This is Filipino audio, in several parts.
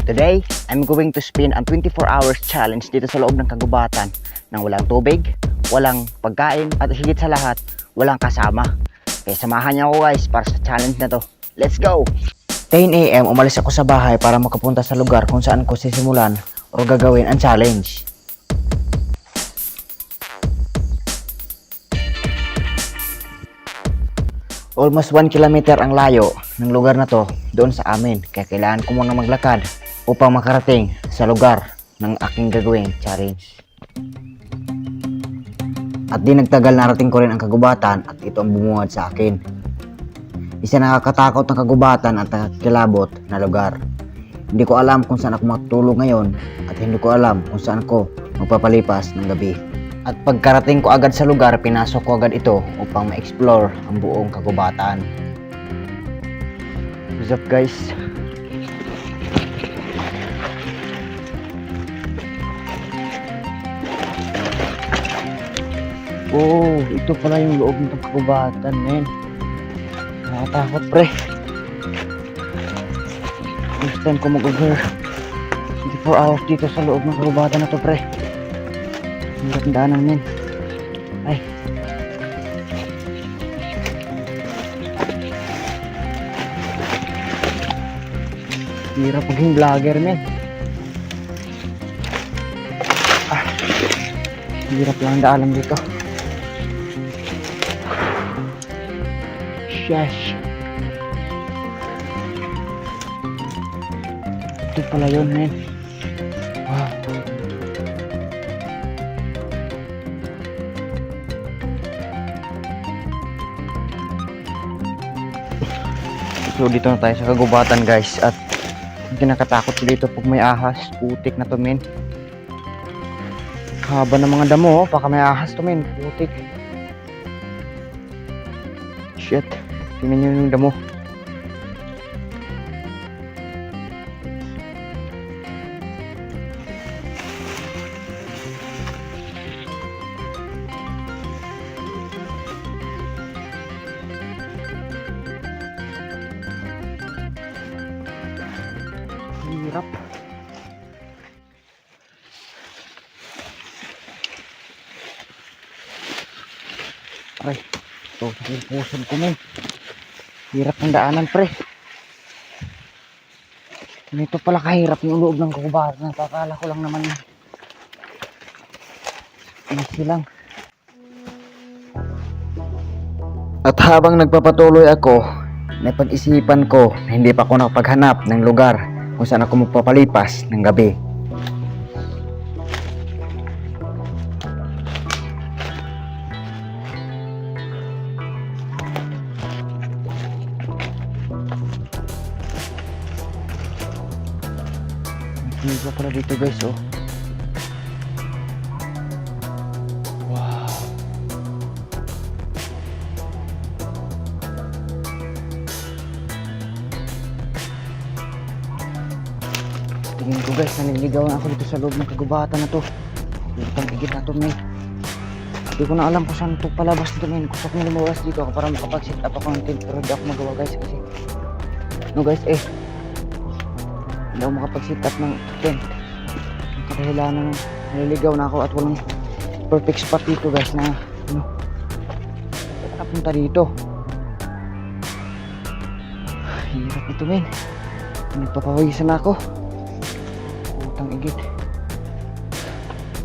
Today, I'm going to spin ang 24 hours challenge dito sa loob ng kagubatan nang walang tubig, walang pagkain, at higit sa lahat, walang kasama. Kaya samahan niyo ako guys para sa challenge na to. Let's go! 10 AM umalis ako sa bahay para makapunta sa lugar kung saan ko sisimulan o gagawin ang challenge. Almost 1 kilometer ang layo ng lugar na to doon sa amin, kaya kailangan ko muna maglakad upang makarating sa lugar ng aking gagawing challenge. At di nagtagal, narating ko rin ang kagubatan at ito ang bumuhat sa akin. Isa nakakatakot ng kagubatan at nakakilabot na lugar. Hindi ko alam kung saan ako matutulog ngayon at hindi ko alam kung saan ko magpapalipas ng gabi. At pagkarating ko agad sa lugar, pinasok ko agad ito upang ma-explore ang buong kagubatan. What's up guys? Oh, ito pala yung loob ng kagubatan, men. Nakatakot pre. First time ko mag-over 24 hours dito sa loob ng kagubatan na to pre. Ang daanan men. Ay. Hirap maging vlogger men. Hirap lang daanan dito. Sheesh. Ito pala yun men. Wow. So dito na tayo sa kagubatan guys, at ang kinakatakot ko dito pag may ahas, putik na to men. Haba ng mga damo, baka may ahas to men, putik. Shit, tingnan nyo yung damo. Hirap. Ay, ito sa puson ko men. Hirap ng daanan pre. Ganito pala kahirap yung loob ng kagubatan. Nakakala ko lang naman easy lang. At habang nagpapatuloy ako, napag-isipan ko na hindi pa ako nakapaghanap ng lugar kung saan ako magpapalipas ng gabi. Hindi ko pala dito guys oh. Wow. Tingin ko guys, naniligaw na ako dito sa loob ng kagubatan na to. Lutang igit na to men. Hindi ko na alam kung saan ito palabas dito men. Gusto ko na lumawas dito ako para makapag-set up ako ng tent, pero hindi ako magawa guys kasi no guys hindi ako makapag-set up ng tent. Kadahilanan ng naliligaw na ako at walang perfect spot dito guys na napunta dito. Hirap ito men. Nagpapawisan na ako. Utang igit.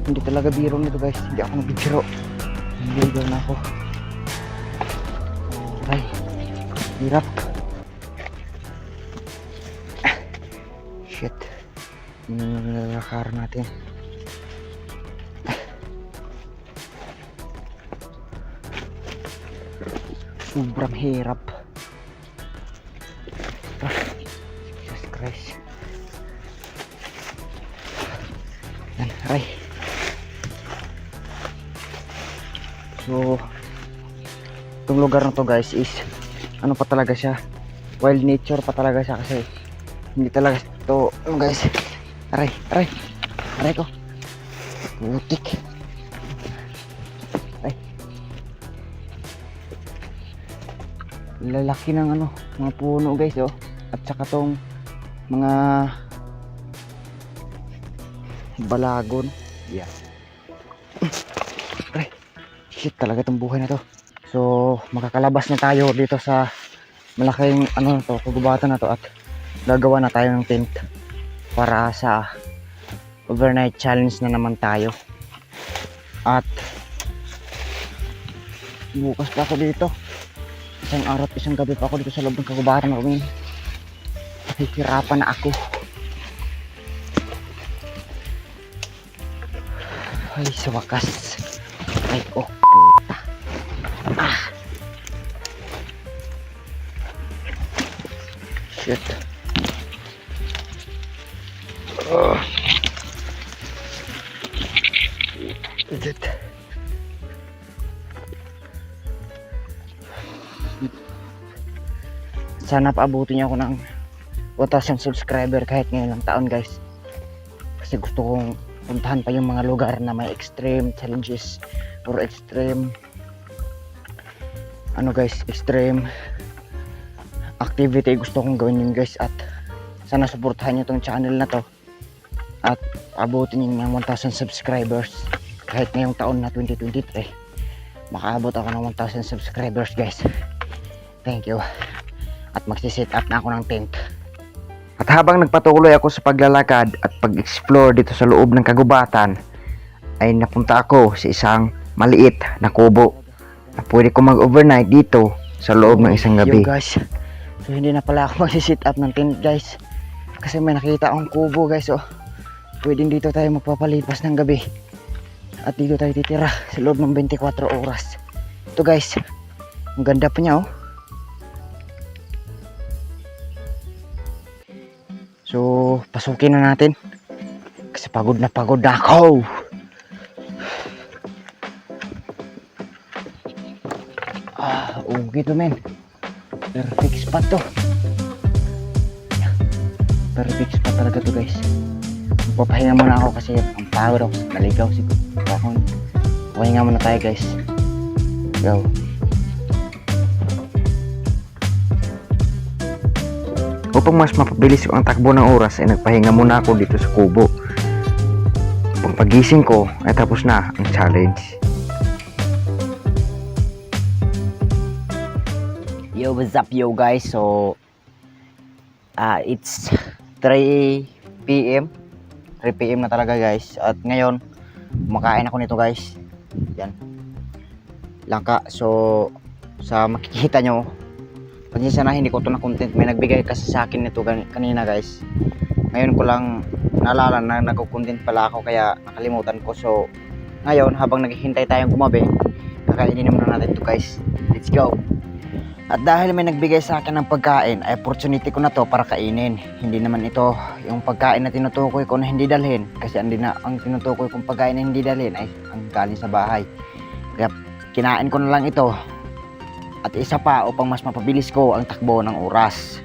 Hindi talaga biro nito guys. Hindi ako nagbibiro. Naliligaw na ako. Ay, hirap. Shit. Nilalakar natin. Sobrang hirap. Jesus Christ. Yan, aray. So, itong lugar na to guys is ano pa talaga siya, wild nature pa talaga siya kasi hindi talaga ito guys. Aray, aray. Aray ko. Putik. Ay. Lalaki ng mga puno guys oh. At saka tong mga Balagon. Yeah. Pre, shit talaga itong buhay na to. So, makakalabas na tayo dito sa malaking ano na to, kagubatan na to at gagawa na tayo ng tent para sa overnight challenge na naman tayo. At bukas pa ako dito. Isang araw at isang gabi pa ako dito sa loob ng kagubatan namin. Hihirapan na ako. Ay, sa wakas. Ay, oh, puta. Ah. Shit. Shit. Sana paabutin niyo ako ng 1,000 subscriber kahit ngayon lang taon, guys. Kasi gusto kong puntahan pa yung mga lugar na may extreme challenges or extreme ano guys, extreme activity. Gusto kong gawin yun, guys, at sana suportahan nyo tong channel na to at abutin nyo ng 1,000 subscribers kahit ngayong taon na 2023 makaabot ako ng 1,000 subscribers, guys. Thank you. At magsiset up na ako ng tent. At habang nagpatuloy ako sa paglalakad at pag-explore dito sa loob ng kagubatan, ay napunta ako sa isang maliit na kubo na pwede ko mag-overnight dito sa loob ng isang gabi. Yo guys, so hindi na pala ako mag-set up ng tent, guys, kasi may nakita akong kubo, guys. So pwedeng dito tayo magpapalipas ng gabi at dito tayo titira sa loob ng 24 oras. Ito, guys, ang ganda pa niya, oh. So, pasukin na natin. Kasi pagod na ako. Okay to, men. Perfect spot to. Perfect spot talaga to, guys. Magpapahinga muna ako kasi ang pagod ako. Naligaw siguro. Pahinga muna tayo, guys. Go. Upang mas mapabilis ang takbo ng oras ay nagpahinga muna ako dito sa kubo. Pag pagising ko ay tapos na ang challenge. Yo, what's up, yo, guys? So it's 3 PM 3 PM na talaga, guys. At ngayon kumakain ako nito, guys. Yan, langka. So sa makikita nyo, pasensya na, hindi ko to na content. May nagbigay kasi sa akin nito kanina, guys. Ngayon ko lang naalala na nagko-content pala ako, kaya nakalimutan ko. So ngayon, habang naghihintay tayong gumabi, kakainin muna natin to, guys. Let's go. At dahil may nagbigay sa akin ng pagkain, ay opportunity ko na to para kainin. Hindi naman ito yung pagkain na tinutukoy ko na hindi dalhin, kasi ang tinutukoy kong pagkain na hindi dalhin ay ang galing sa bahay. Kaya kinain ko na lang ito. At isa pa upang mas mapabilis ko ang takbo ng oras.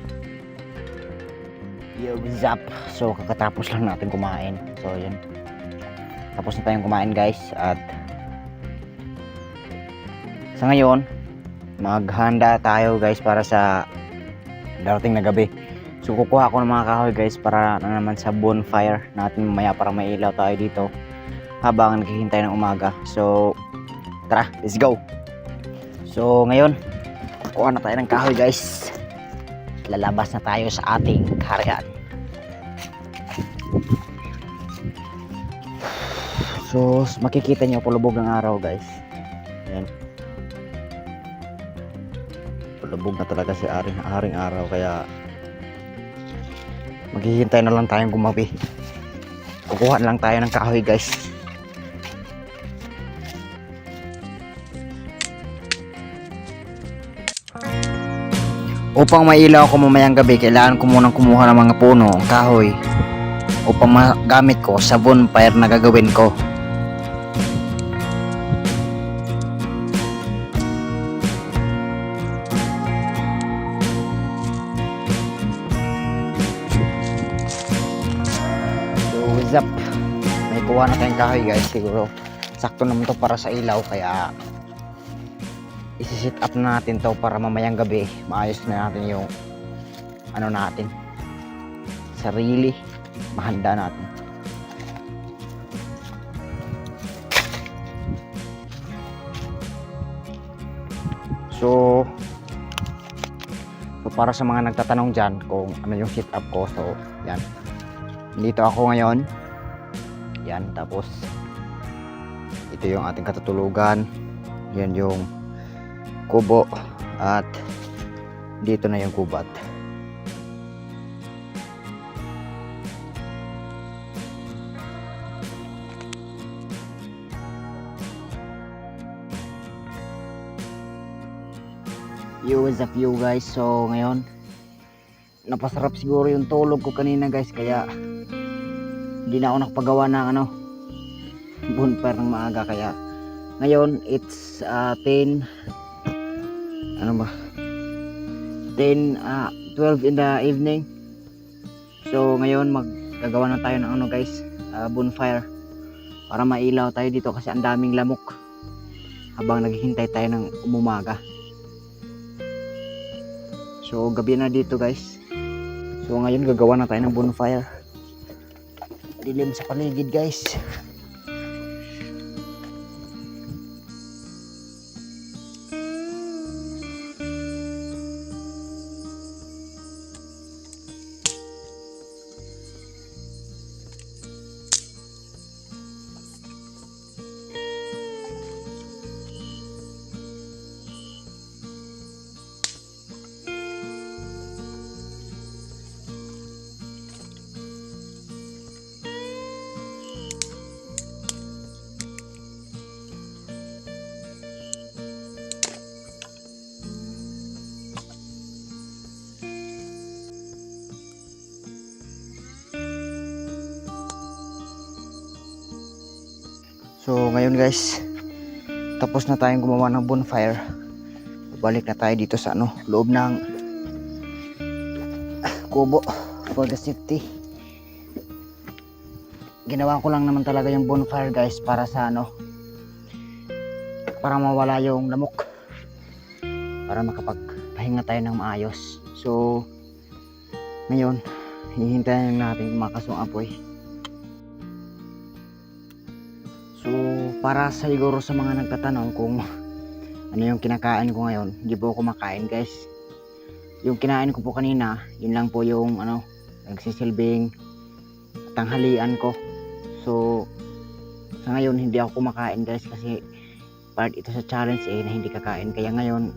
Yo, zap. So kakatapos lang natin kumain. So yun, tapos na tayong kumain, guys. At sa ngayon, maghanda tayo, guys, para sa darating na gabi. So kukuha ako ng mga kahoy, guys, para na naman sa bonfire natin mamaya, para may ilaw tayo dito habang naghihintay ng umaga. So tara, let's go. So ngayon, kuha na tayo ng kahoy, guys. Lalabas na tayo sa ating karyan. So makikita nyo palubog ng araw, guys. Ayan, palubog na talaga si aring araw, kaya maghihintay na lang tayong gumabi. Kukuha na lang tayo ng kahoy, guys. Upang mailaw ko mamayang gabi, kailangan ko munang kumuha ng mga puno, kahoy, upang magamit ko sa bonfire na gagawin ko. So what's up? May kuha na tayong kahoy, guys. Siguro sakto naman to para sa ilaw, kaya isi-set up na natin to para mamayang gabi maayos na natin yung ano natin, sarili, mahanda natin. para sa mga nagtatanong dyan kung ano yung setup ko, so yan, dito ako ngayon. Yan, tapos ito yung ating katutulugan, yan yung kubo, at dito na yung kubat. Yo, what's up you guys? So ngayon, napasarap siguro yung tulog ko kanina guys, kaya hindi na ako nakapagawa ng bonfire ng maaga. Kaya ngayon it's 10 ano ba 12 in the evening. So ngayon maggagawa na tayo ng guys, bonfire, para mailaw tayo dito kasi ang daming lamok habang naghihintay tayo ng umumaga. So gabi na dito guys. So ngayon gagawa na tayo ng bonfire. Dilim sa paligid guys. So ngayon guys, tapos na tayong gumawa ng bonfire. Balik na tayo dito sa loob ng kubo for the safety. Ginawa ko lang naman talaga yung bonfire guys para sa para mawala yung lamok, para makapagpahinga tayo ng maayos. So ngayon, hihintayin natin kumakas yung apoy. So para siguro sa mga nagtatanong kung ano yung kinakain ko ngayon, hindi po ako kumakain guys. Yung kinain ko po kanina, yun lang po yung nagsisilbing tanghalian ko. So sa ngayon hindi ako kumakain guys, kasi part ito sa challenge na hindi kakain. Kaya ngayon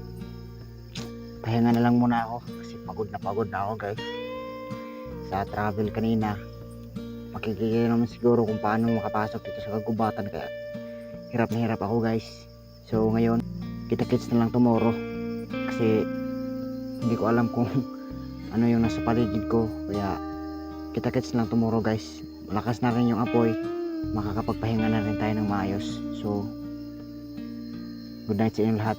pahinga na lang muna ako kasi pagod na ako guys sa travel kanina. Makikita naman siguro kung paano makapasok dito sa kagubatan, kaya hirap na hirap ako guys. So ngayon, kita-kits na lang tomorrow kasi hindi ko alam kung ano yung nasa paligid ko. Kaya kita-kits na lang tomorrow guys. Malakas na rin yung apoy, makakapagpahinga na rin tayo ng maayos. So good night sa inyong lahat.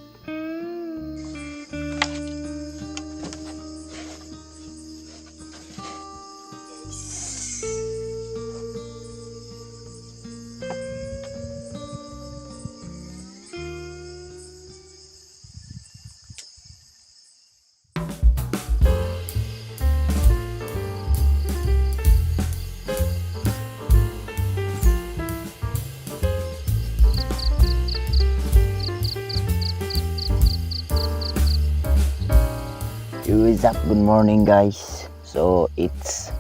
What's up? Good morning guys. So it's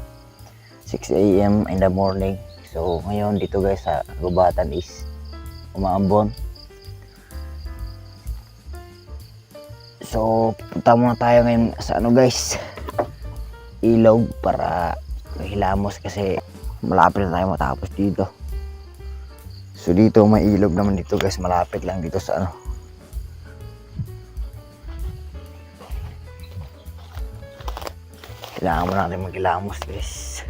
6 AM in the morning. So ngayon dito guys sa gubatan is umaambon. So punta muna tayo ngayon sa guys, ilog, para hilamos kasi malapit na tayo matapos dito. So dito may ilog naman dito guys, malapit lang dito sa kailangan mo natin maghilamos guys.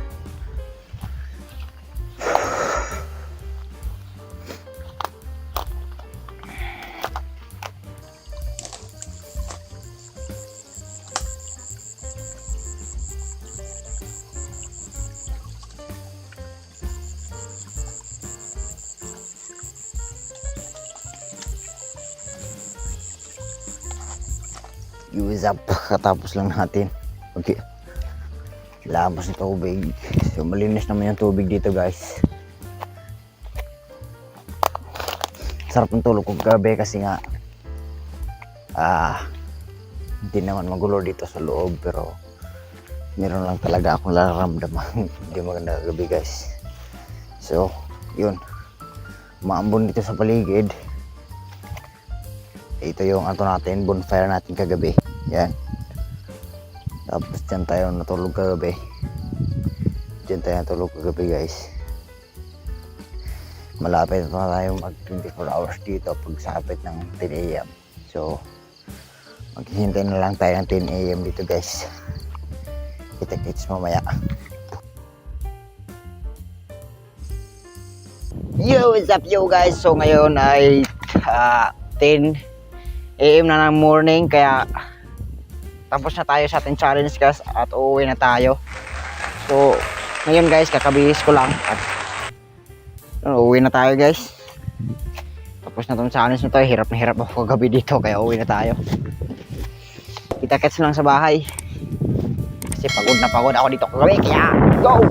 Use up, katapos lang natin. Okay. Labas ng tubig. So malinis naman yung tubig dito guys. Sarap ng tulog ko gabi kasi nga hindi naman magulo dito sa loob, pero meron lang talaga akong nararamdaman hindi maganda gabi guys. So yun, maambon dito sa paligid. Ito yung natin, bonfire natin kagabi. Yan. Tapos dyan tayo natulog kagabi. Dyan tayo natulog kagabi guys. Malapit na tayo mag 24 hours dito pagsapit ng 10 AM. So maghihintay na lang tayo ng 10 AM dito guys. Kita-kits mamaya. Yo, what's up yo guys? So ngayon ay 10 AM na ng morning, kaya tapos na tayo sa ating challenge guys at uuwi na tayo. So ngayon guys, kakabihis ko lang at uuwi na tayo guys. Tapos na tong challenge na to, hirap na hirap ako kagabi dito, kaya uuwi na tayo. Kita-kits lang sa bahay kasi pagod na pagod ako dito kagabi, kaya go!